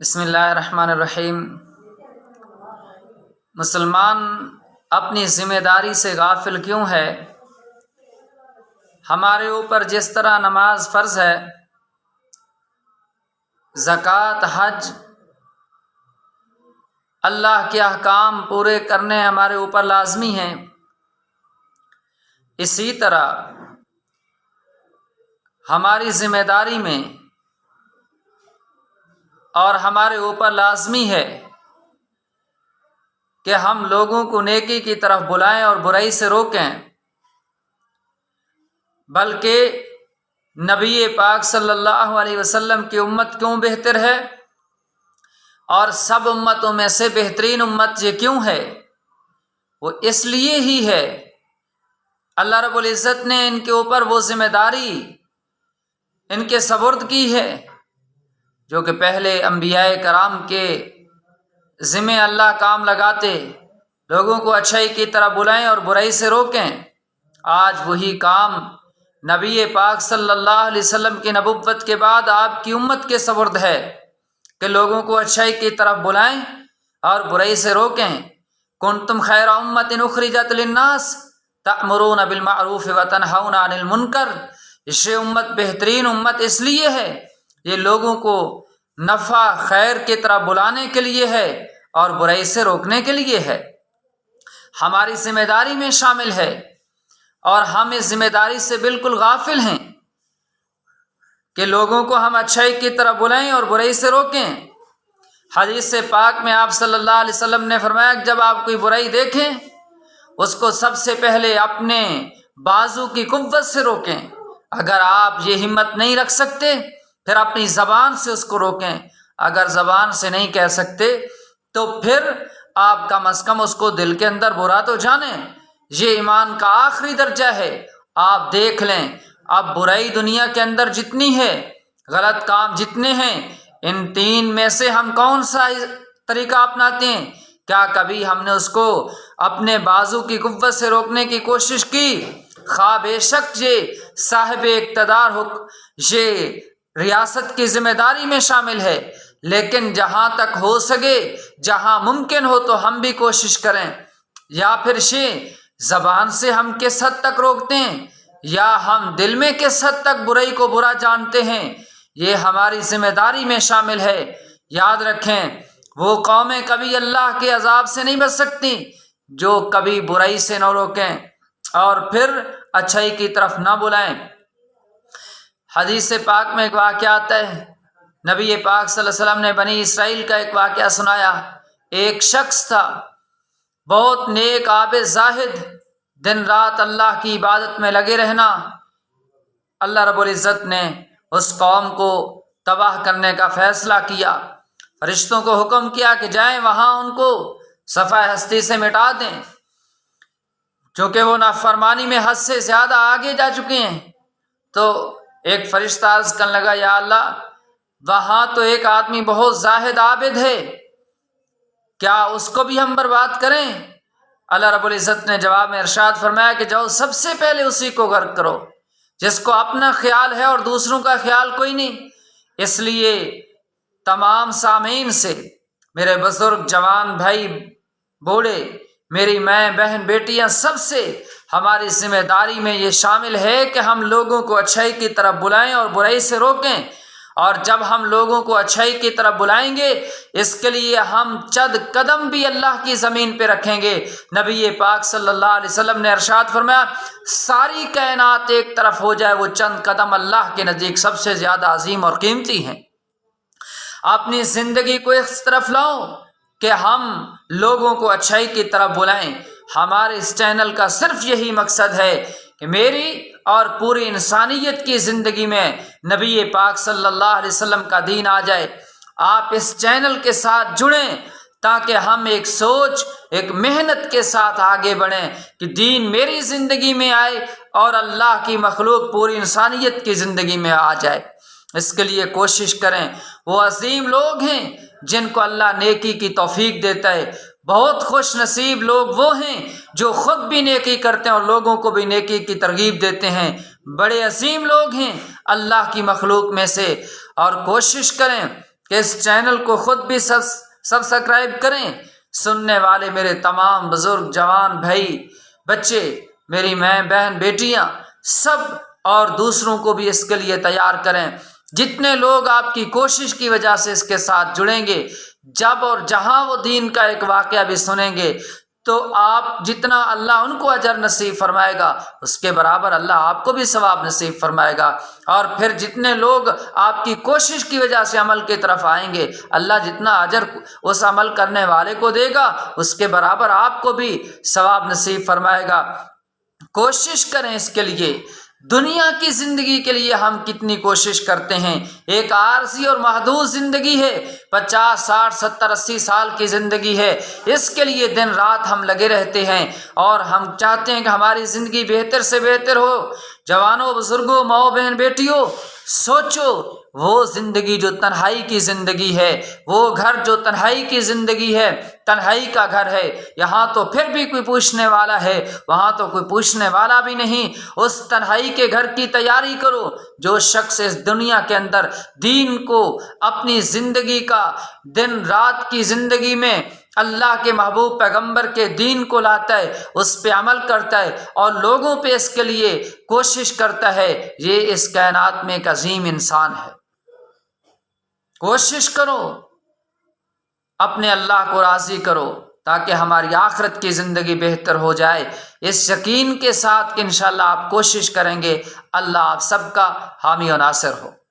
بسم اللہ الرحمن الرحیم۔ مسلمان اپنی ذمہ داری سے غافل کیوں ہے؟ ہمارے اوپر جس طرح نماز فرض ہے، زکوٰۃ، حج، اللہ کے احکام پورے کرنے ہمارے اوپر لازمی ہیں، اسی طرح ہماری ذمہ داری میں اور ہمارے اوپر لازمی ہے کہ ہم لوگوں کو نیکی کی طرف بلائیں اور برائی سے روکیں، بلکہ نبی پاک صلی اللہ علیہ وسلم کی امت کیوں بہتر ہے اور سب امتوں میں سے بہترین امت یہ کیوں ہے؟ وہ اس لیے ہی ہے، اللہ رب العزت نے ان کے اوپر وہ ذمہ داری ان کے سپرد کی ہے جو کہ پہلے انبیاء کرام کے ذمہ اللہ کام لگاتے، لوگوں کو اچھائی کی طرف بلائیں اور برائی سے روکیں۔ آج وہی کام نبی پاک صلی اللہ علیہ وسلم کی نبوت کے بعد آپ کی امت کے سپرد ہے کہ لوگوں کو اچھائی کی طرف بلائیں اور برائی سے روکیں۔ کنتم خیر امۃ اخرجت للناس تأمرون بالمعروف وتنہون عن المنکر۔ یہ امت بہترین امت اس لیے ہے، یہ لوگوں کو نفع خیر کی طرف بلانے کے لیے ہے اور برائی سے روکنے کے لیے ہے، ہماری ذمہ داری میں شامل ہے، اور ہم اس ذمہ داری سے بالکل غافل ہیں کہ لوگوں کو ہم اچھائی کی طرف بلائیں اور برائی سے روکیں۔ حدیث پاک میں آپ صلی اللہ علیہ وسلم نے فرمایا کہ جب آپ کوئی برائی دیکھیں اس کو سب سے پہلے اپنے بازو کی قوت سے روکیں، اگر آپ یہ ہمت نہیں رکھ سکتے پھر اپنی زبان سے اس کو روکیں، اگر زبان سے نہیں کہہ سکتے تو پھر آپ کم از کم اس کو دل کے اندر برا تو جانیں، یہ ایمان کا آخری درجہ ہے۔ آپ دیکھ لیں اب برائی دنیا کے اندر جتنی ہے، غلط کام جتنے ہیں، ان تین میں سے ہم کون سا طریقہ اپناتے ہیں؟ کیا کبھی ہم نے اس کو اپنے بازو کی قوت سے روکنے کی کوشش کی؟ خواہ بے شک یہ صاحب اقتدار یہ ریاست کی ذمہ داری میں شامل ہے، لیکن جہاں تک ہو سکے، جہاں ممکن ہو تو ہم بھی کوشش کریں، یا پھر زبان سے ہم کس حد تک روکتے ہیں یا ہم دل میں کس حد تک برائی کو برا جانتے ہیں، یہ ہماری ذمہ داری میں شامل ہے۔ یاد رکھیں وہ قومیں کبھی اللہ کے عذاب سے نہیں بچ سکتی جو کبھی برائی سے نہ روکیں اور پھر اچھائی کی طرف نہ بلائیں۔ حدیث پاک میں ایک واقعہ آتا ہے، نبی پاک صلی اللہ علیہ وسلم نے بنی اسرائیل کا ایک واقعہ سنایا۔ ایک شخص تھا بہت نیک، عابد، زاہد، دن رات اللہ کی عبادت میں لگے رہنا۔ اللہ رب العزت نے اس قوم کو تباہ کرنے کا فیصلہ کیا، فرشتوں کو حکم کیا کہ جائیں وہاں ان کو صفحہ ہستی سے مٹا دیں، چونکہ وہ نافرمانی میں حد سے زیادہ آگے جا چکے ہیں۔ تو ایک فرشتہ عرض کرنے لگا، یا اللہ وہاں تو ایک آدمی بہت زاہد عابد ہے، کیا اس کو بھی ہم برباد کریں؟ اللہ رب العزت نے جواب میں ارشاد فرمایا کہ جاؤ سب سے پہلے اسی کو غرق کرو جس کو اپنا خیال ہے اور دوسروں کا خیال کوئی نہیں۔ اس لیے تمام سامعین سے، میرے بزرگ، جوان بھائی، بوڑھے، میری ماں، بہن، بیٹیاں، سب سے ہماری ذمہ داری میں یہ شامل ہے کہ ہم لوگوں کو اچھائی کی طرف بلائیں اور برائی سے روکیں، اور جب ہم لوگوں کو اچھائی کی طرف بلائیں گے اس کے لیے ہم چند قدم بھی اللہ کی زمین پہ رکھیں گے۔ نبی پاک صلی اللہ علیہ وسلم نے ارشاد فرمایا ساری کائنات ایک طرف ہو جائے، وہ چند قدم اللہ کے نزدیک سب سے زیادہ عظیم اور قیمتی ہیں۔ اپنی زندگی کو اس طرف لاؤ کہ ہم لوگوں کو اچھائی کی طرف بلائیں۔ ہمارے اس چینل کا صرف یہی مقصد ہے کہ میری اور پوری انسانیت کی زندگی میں نبی پاک صلی اللہ علیہ وسلم کا دین آ جائے۔ آپ اس چینل کے ساتھ جڑیں تاکہ ہم ایک سوچ، ایک محنت کے ساتھ آگے بڑھیں کہ دین میری زندگی میں آئے اور اللہ کی مخلوق پوری انسانیت کی زندگی میں آ جائے۔ اس کے لیے کوشش کریں۔ وہ عظیم لوگ ہیں جن کو اللہ نیکی کی توفیق دیتا ہے، بہت خوش نصیب لوگ وہ ہیں جو خود بھی نیکی کرتے ہیں اور لوگوں کو بھی نیکی کی ترغیب دیتے ہیں، بڑے عظیم لوگ ہیں اللہ کی مخلوق میں سے۔ اور کوشش کریں کہ اس چینل کو خود بھی سبسکرائب کریں۔ سننے والے میرے تمام بزرگ، جوان، بھائی، بچے، میری ماں، بہن، بیٹیاں، سب اور دوسروں کو بھی اس کے لیے تیار کریں۔ جتنے لوگ آپ کی کوشش کی وجہ سے اس کے ساتھ جڑیں گے، جب اور جہاں وہ دین کا ایک واقعہ بھی سنیں گے، تو آپ جتنا اللہ ان کو اجر نصیب فرمائے گا، اس کے برابر اللہ آپ کو بھی ثواب نصیب فرمائے گا۔ اور پھر جتنے لوگ آپ کی کوشش کی وجہ سے عمل کی طرف آئیں گے، اللہ جتنا اجر اس عمل کرنے والے کو دے گا، اس کے برابر آپ کو بھی ثواب نصیب فرمائے گا۔ کوشش کریں اس کے لیے۔ دنیا کی زندگی کے لیے ہم کتنی کوشش کرتے ہیں، ایک عارضی اور محدود زندگی ہے، 50، 60، 70، 80 سال کی زندگی ہے، اس کے لیے دن رات ہم لگے رہتے ہیں اور ہم چاہتے ہیں کہ ہماری زندگی بہتر سے بہتر ہو۔ جوانوں، بزرگوں، ماؤں، بہن، بیٹیوں، سوچو وہ زندگی جو تنہائی کی زندگی ہے، وہ گھر جو تنہائی کی زندگی ہے، تنہائی کا گھر ہے، یہاں تو پھر بھی کوئی پوچھنے والا ہے، وہاں تو کوئی پوچھنے والا بھی نہیں۔ اس تنہائی کے گھر کی تیاری کرو۔ جو شخص اس دنیا کے اندر دین کو اپنی زندگی کا، دن رات کی زندگی میں اللہ کے محبوب پیغمبر کے دین کو لاتا ہے، اس پہ عمل کرتا ہے اور لوگوں پہ اس کے لیے کوشش کرتا ہے، یہ اس کائنات میں ایک عظیم انسان ہے۔ کوشش کرو، اپنے اللہ کو راضی کرو تاکہ ہماری آخرت کی زندگی بہتر ہو جائے، اس یقین کے ساتھ کہ انشاءاللہ آپ کوشش کریں گے، اللہ آپ سب کا حامی و ناصر ہو۔